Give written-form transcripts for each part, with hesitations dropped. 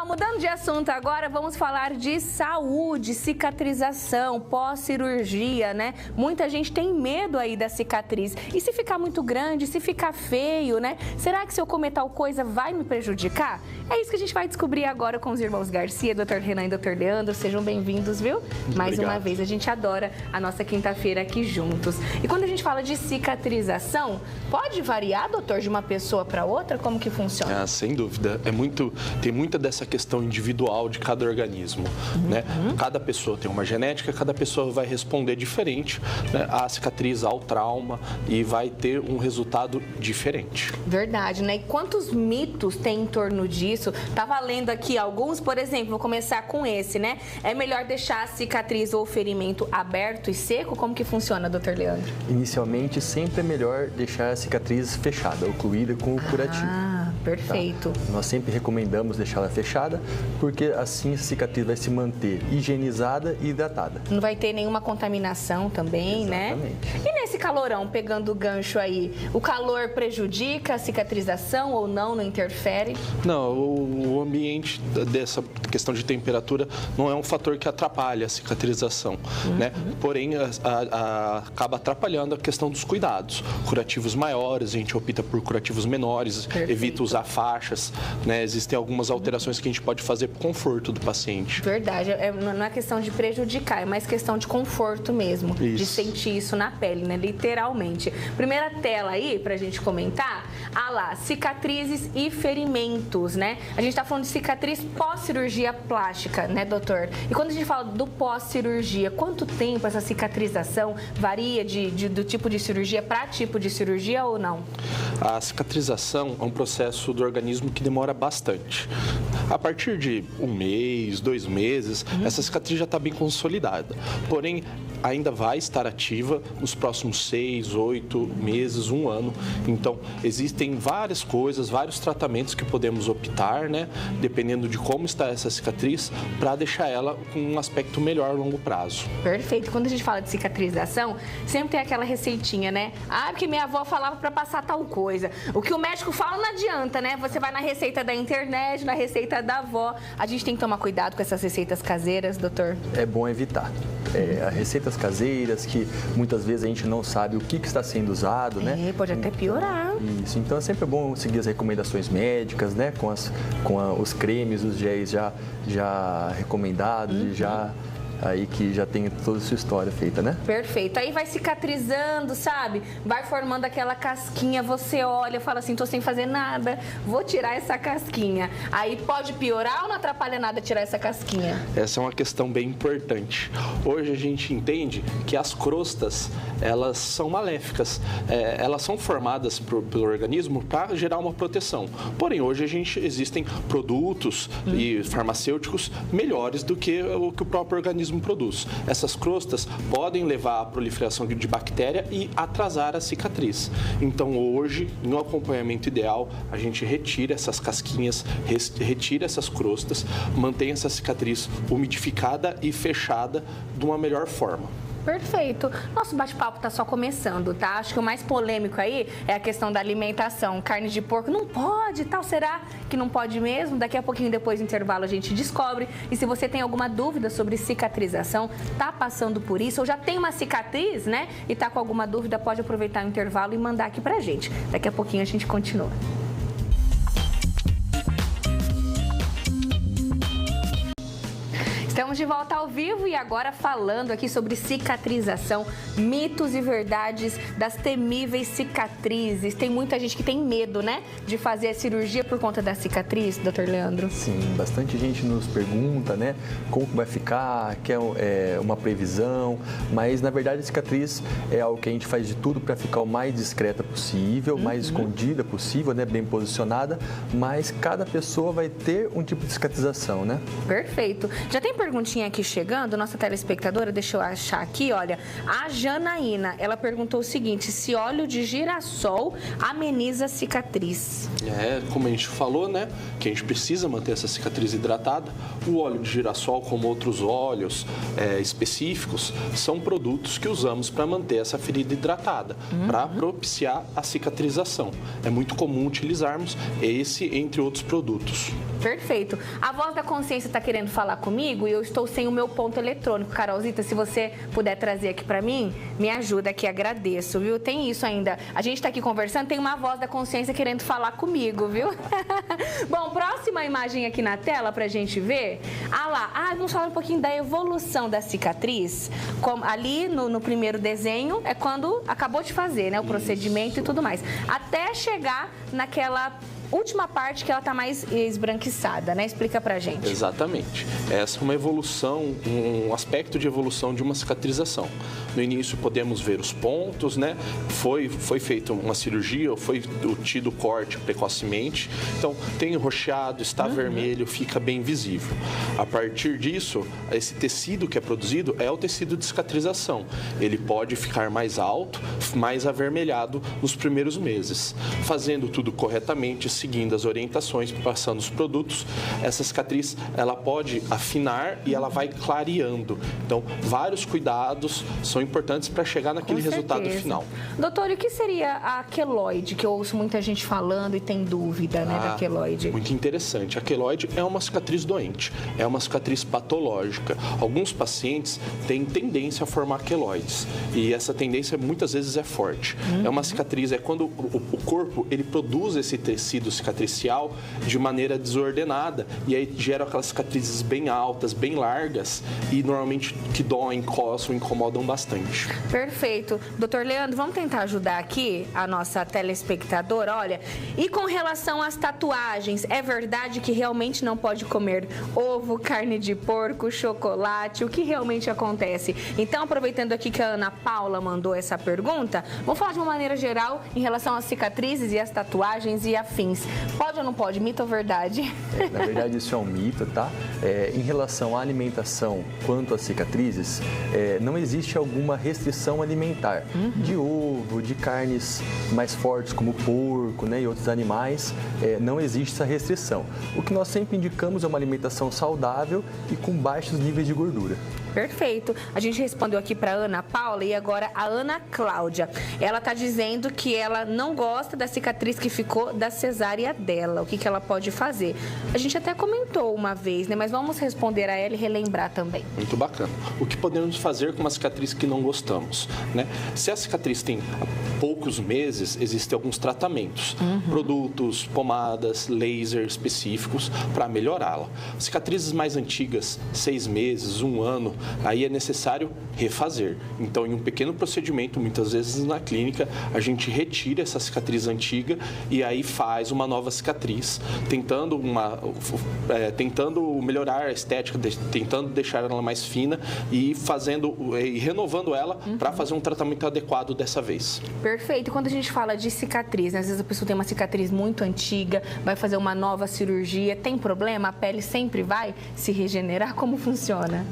Bom, mudando de assunto agora, vamos falar de saúde, cicatrização, pós-cirurgia, né? Muita gente tem medo aí da cicatriz. E se ficar muito grande, se ficar feio, né? Será que se eu comer tal coisa vai me prejudicar? É isso que a gente vai descobrir agora com os irmãos Garcia, Dr. Renan e Dr. Leandro. Sejam bem-vindos, viu? Mais uma vez, a gente adora a nossa quinta-feira aqui juntos. E quando a gente fala de cicatrização, pode variar, doutor, de uma pessoa para outra? Como que funciona? Ah, sem dúvida. Tem muita dessa questão individual de cada organismo, né? Cada pessoa tem uma genética, cada pessoa vai responder diferente, né, à cicatriz, ao trauma, e vai ter um resultado diferente. Verdade, né? E quantos mitos tem em torno disso? Tava lendo aqui alguns, por exemplo, vou começar com esse, né? É melhor deixar a cicatriz ou o ferimento aberto e seco? Como que funciona, doutor Leandro? Inicialmente, sempre é melhor deixar a cicatriz fechada, ocluída com o curativo. Ah, perfeito. Tá? Nós sempre recomendamos deixá-la fechada, porque assim a cicatriz vai se manter higienizada e hidratada. Não vai ter nenhuma contaminação também, Exatamente. né? E nesse calorão, pegando o gancho aí, o calor prejudica a cicatrização ou não interfere? Não, o ambiente dessa questão de temperatura não é um fator que atrapalha a cicatrização, né? Porém, acaba atrapalhando a questão dos cuidados. Curativos maiores, a gente opta por curativos menores, evita usar faixas, né? Existem algumas alterações que a gente pode fazer para o conforto do paciente. Verdade, não é questão de prejudicar, é mais questão de conforto mesmo, de sentir isso na pele, né? Literalmente. Primeira tela aí, pra gente comentar, lá, cicatrizes e ferimentos, né? A gente tá falando de cicatriz pós-cirurgia plástica, né, doutor? E quando a gente fala do pós-cirurgia, quanto tempo essa cicatrização varia do tipo de cirurgia para tipo de cirurgia ou não? A cicatrização é um processo do organismo que demora bastante. A partir de 1 mês, 2 meses, essa cicatriz já está bem consolidada. Porém, ainda vai estar ativa nos próximos 6, 8 meses, 1 ano. Então, existem várias coisas, vários tratamentos que podemos optar, né? Dependendo de como está essa cicatriz, para deixar ela com um aspecto melhor a longo prazo. Perfeito. Quando a gente fala de cicatrização, sempre tem aquela receitinha, né? Ah, porque minha avó falava para passar tal coisa. O que o médico fala não adianta, né? Você vai na receita da internet, na receita da avó. A gente tem que tomar cuidado com essas receitas caseiras, doutor? É bom evitar. Receitas caseiras que muitas vezes a gente não sabe o que está sendo usado, né? Pode até piorar. Isso, então é sempre bom seguir as recomendações médicas, né? Os cremes, os géis já recomendados, aí que já tem toda a sua história feita, né? Perfeito. Aí vai cicatrizando, sabe? Vai formando aquela casquinha, você olha, fala assim, tô sem fazer nada, vou tirar essa casquinha. Aí pode piorar ou não atrapalha nada tirar essa casquinha? Essa é uma questão bem importante. Hoje a gente entende que as crostas, elas são maléficas. Elas são formadas pelo organismo para gerar uma proteção. Porém, hoje existem produtos e farmacêuticos melhores do que o próprio organismo produz. Essas crostas podem levar à proliferação de bactéria e atrasar a cicatriz. Então, hoje, no acompanhamento ideal, a gente retira essas casquinhas, retira essas crostas, mantém essa cicatriz umidificada e fechada de uma melhor forma. Perfeito. Nosso bate-papo tá só começando, tá? Acho que o mais polêmico aí é a questão da alimentação. Carne de porco não pode, tal. Será que não pode mesmo? Daqui a pouquinho, depois do intervalo, a gente descobre. E se você tem alguma dúvida sobre cicatrização, tá passando por isso, ou já tem uma cicatriz, né? E tá com alguma dúvida, pode aproveitar o intervalo e mandar aqui pra gente. Daqui a pouquinho a gente continua. Estamos de volta ao vivo e agora falando aqui sobre cicatrização, mitos e verdades das temíveis cicatrizes. Tem muita gente que tem medo, né, de fazer a cirurgia por conta da cicatriz, doutor Leandro? Sim, bastante gente nos pergunta, né, como vai ficar, quer uma previsão, mas na verdade a cicatriz é algo que a gente faz de tudo para ficar o mais discreta possível, mais escondida possível, né, bem posicionada, mas cada pessoa vai ter um tipo de cicatrização, né? Perfeito. Já tem perguntinha aqui chegando, nossa telespectadora, deixa eu achar aqui, olha. A Janaína, ela perguntou o seguinte: se óleo de girassol ameniza a cicatriz? Como a gente falou, né, que a gente precisa manter essa cicatriz hidratada. O óleo de girassol, como outros óleos específicos, são produtos que usamos para manter essa ferida hidratada, para propiciar a cicatrização. É muito comum utilizarmos esse, entre outros produtos. Perfeito. A voz da consciência está querendo falar comigo e eu estou sem o meu ponto eletrônico. Carolzita, se você puder trazer aqui para mim, me ajuda aqui, agradeço, viu? Tem isso ainda. A gente está aqui conversando, tem uma voz da consciência querendo falar comigo, viu? Bom, próxima imagem aqui na tela para a gente ver. Vamos falar um pouquinho da evolução da cicatriz. Ali no primeiro desenho é quando acabou de fazer, né? O procedimento e tudo mais. Até chegar naquela última parte que ela está mais esbranquiçada, né? Explica pra gente. Exatamente. Essa é uma evolução, um aspecto de evolução de uma cicatrização. No início podemos ver os pontos, né? Foi feita uma cirurgia ou foi tido corte precocemente. Então tem roxeado, está vermelho, fica bem visível. A partir disso, esse tecido que é produzido é o tecido de cicatrização. Ele pode ficar mais alto, mais avermelhado nos primeiros meses. Fazendo tudo corretamente, seguindo as orientações, passando os produtos, essa cicatriz ela pode afinar e ela vai clareando. Então, vários cuidados são importantes para chegar naquele resultado final. Doutor, e o que seria a queloide, que eu ouço muita gente falando e tem dúvida, né, da queloide? Muito interessante. A queloide é uma cicatriz doente, é uma cicatriz patológica. Alguns pacientes têm tendência a formar queloides e essa tendência muitas vezes é forte. É uma cicatriz, é quando o corpo ele produz esse tecido cicatricial de maneira desordenada e aí gera aquelas cicatrizes bem altas, bem largas e normalmente que doem, coçam, incomodam bastante. Perfeito. Doutor Leandro, vamos tentar ajudar aqui a nossa telespectadora. Olha, e com relação às tatuagens, é verdade que realmente não pode comer ovo, carne de porco, chocolate? O que realmente acontece? Então, aproveitando aqui que a Ana Paula mandou essa pergunta, vamos falar de uma maneira geral em relação às cicatrizes e às tatuagens e afins. Pode ou não pode? Mito ou verdade? Na verdade, isso é um mito, tá? Em relação à alimentação quanto às cicatrizes, não existe alguma restrição alimentar de ovo, de carnes mais fortes como porco, né, e outros animais, não existe essa restrição. O que nós sempre indicamos é uma alimentação saudável e com baixos níveis de gordura. Perfeito. A gente respondeu aqui para Ana Paula e agora a Ana Cláudia. Ela está dizendo que ela não gosta da cicatriz que ficou da cesárea dela. O que ela pode fazer? A gente até comentou uma vez, né? Mas vamos responder a ela e relembrar também. Muito bacana. O que podemos fazer com uma cicatriz que não gostamos, né? Se a cicatriz tem poucos meses, existem alguns tratamentos. Produtos, pomadas, laser específicos para melhorá-la. Cicatrizes mais antigas, 6 meses, 1 ano, aí é necessário refazer. Então, em um pequeno procedimento, muitas vezes na clínica, a gente retira essa cicatriz antiga e aí faz uma nova cicatriz, tentando melhorar a estética, tentando deixar ela mais fina e renovando ela para fazer um tratamento adequado dessa vez. Perfeito. Quando a gente fala de cicatriz, né? Às vezes a pessoa tem uma cicatriz muito antiga, vai fazer uma nova cirurgia, tem problema? A pele sempre vai se regenerar? Como funciona?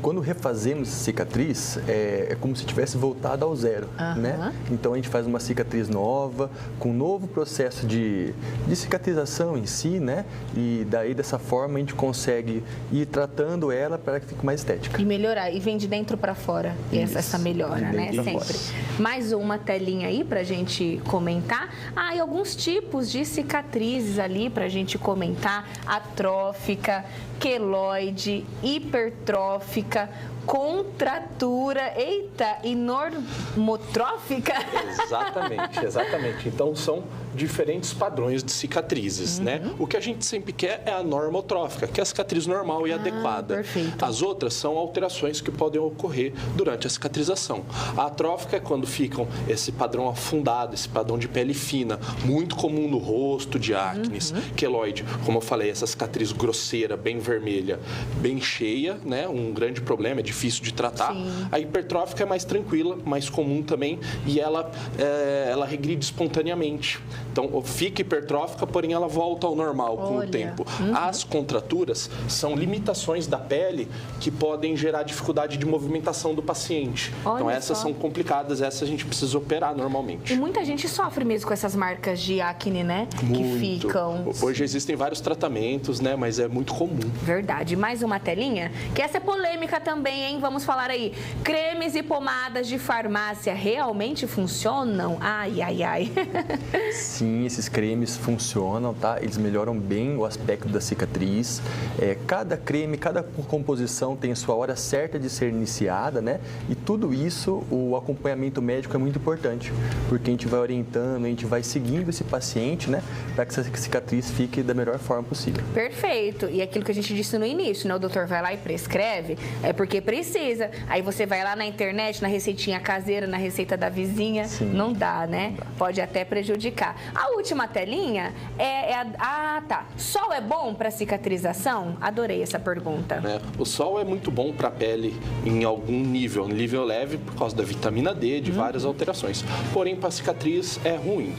Quando refazemos cicatriz, é como se tivesse voltado ao zero, né? Então, a gente faz uma cicatriz nova, com um novo processo de cicatrização em si, né? E daí, dessa forma, a gente consegue ir tratando ela para que fique mais estética. E melhorar, e vem de dentro para fora, essa melhora, né? Sempre. Mais uma telinha aí para a gente comentar. E alguns tipos de cicatrizes ali para a gente comentar. Atrófica, queloide, hipertrófica, contratura, e normotrófica? Exatamente. Então, são diferentes padrões de cicatrizes, né? O que a gente sempre quer é a normotrófica, que é a cicatriz normal e adequada. Perfeito. As outras são alterações que podem ocorrer durante a cicatrização. A atrófica é quando ficam esse padrão afundado, esse padrão de pele fina, muito comum no rosto, de acnes. Queloide, como eu falei, essa cicatriz grosseira, bem vermelha, bem cheia, né? Um grande problema é de difícil de tratar. Sim. A hipertrófica é mais tranquila, mais comum também, e ela regride espontaneamente. Então, fica hipertrófica, porém ela volta ao normal com o tempo. As contraturas são limitações da pele que podem gerar dificuldade de movimentação do paciente. Então, essas são complicadas, essas a gente precisa operar normalmente. E muita gente sofre mesmo com essas marcas de acne, né? Muito. Que ficam. Hoje existem vários tratamentos, né? Mas é muito comum. Verdade. Mais uma telinha? Que essa é polêmica também, hein? Vamos falar aí. Cremes e pomadas de farmácia realmente funcionam? Ai, ai, ai. Sim, esses cremes funcionam, tá? Eles melhoram bem o aspecto da cicatriz. Cada creme, cada composição tem a sua hora certa de ser iniciada, né? E tudo isso, o acompanhamento médico é muito importante, porque a gente vai orientando, a gente vai seguindo esse paciente, né? Para que essa cicatriz fique da melhor forma possível. Perfeito. E aquilo que a gente disse no início, né? O doutor vai lá e prescreve, é porque precisa. Aí você vai lá na internet, na receitinha caseira, na receita da vizinha, Sim. não dá, né? Não dá. Pode até prejudicar. A última telinha tá. Sol é bom para cicatrização? Adorei essa pergunta. O sol é muito bom para a pele em algum nível, nível leve, por causa da vitamina D, de várias alterações. Porém, para a cicatriz é ruim.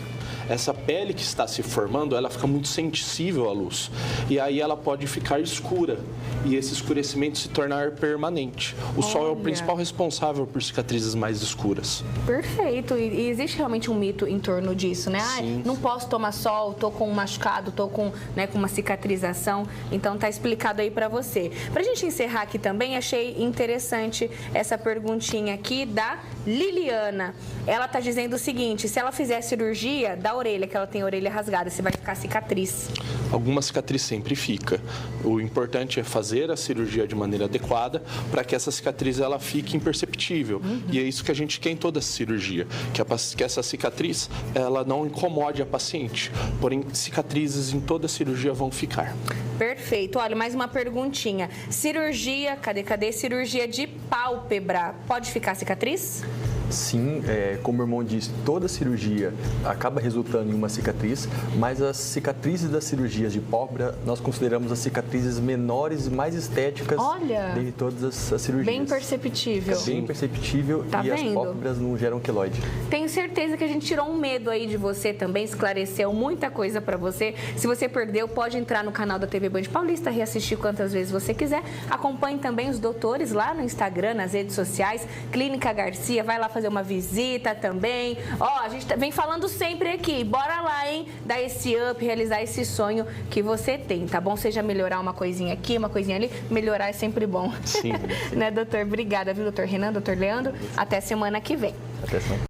Essa pele que está se formando, ela fica muito sensível à luz. E aí ela pode ficar escura. E esse escurecimento se tornar permanente. O sol é o principal responsável por cicatrizes mais escuras. Perfeito. E existe realmente um mito em torno disso, né? Sim. Não posso tomar sol, tô com um machucado, tô com uma cicatrização. Então tá explicado aí pra você. Pra gente encerrar aqui também, achei interessante essa perguntinha aqui da Liliana. Ela tá dizendo o seguinte: se ela fizer cirurgia da orelha, que ela tem a orelha rasgada, se vai ficar cicatriz? Alguma cicatriz sempre fica. O importante é fazer a cirurgia de maneira adequada para que essa cicatriz ela fique imperceptível. E é isso que a gente quer em toda cirurgia, que essa cicatriz ela não incomode a paciente. Porém, cicatrizes em toda cirurgia vão ficar. Perfeito. Olha, mais uma perguntinha. Cirurgia, cadê? Cirurgia de pálpebra, pode ficar cicatriz? Sim, como o irmão disse, toda cirurgia acaba resultando em uma cicatriz, mas as cicatrizes das cirurgias de pálpebra, nós consideramos as cicatrizes menores e mais estéticas de todas as cirurgias. Bem perceptível. Bem perceptível. Tá e vendo? As pálpebras não geram queloide. Tenho certeza que a gente tirou um medo aí de você também, esclareceu muita coisa pra você. Se você perdeu, pode entrar no canal da TV Band Paulista, reassistir quantas vezes você quiser. Acompanhe também os doutores lá no Instagram, nas redes sociais, Clínica Garcia, vai lá fazer uma visita também. A gente vem falando sempre aqui, bora lá, hein? Dar esse up, realizar esse sonho que você tem, tá bom? Seja melhorar uma coisinha aqui, uma coisinha ali, melhorar é sempre bom. Sim. Né, doutor? Obrigada, viu, doutor Renan, doutor Leandro? Até semana que vem. Até semana.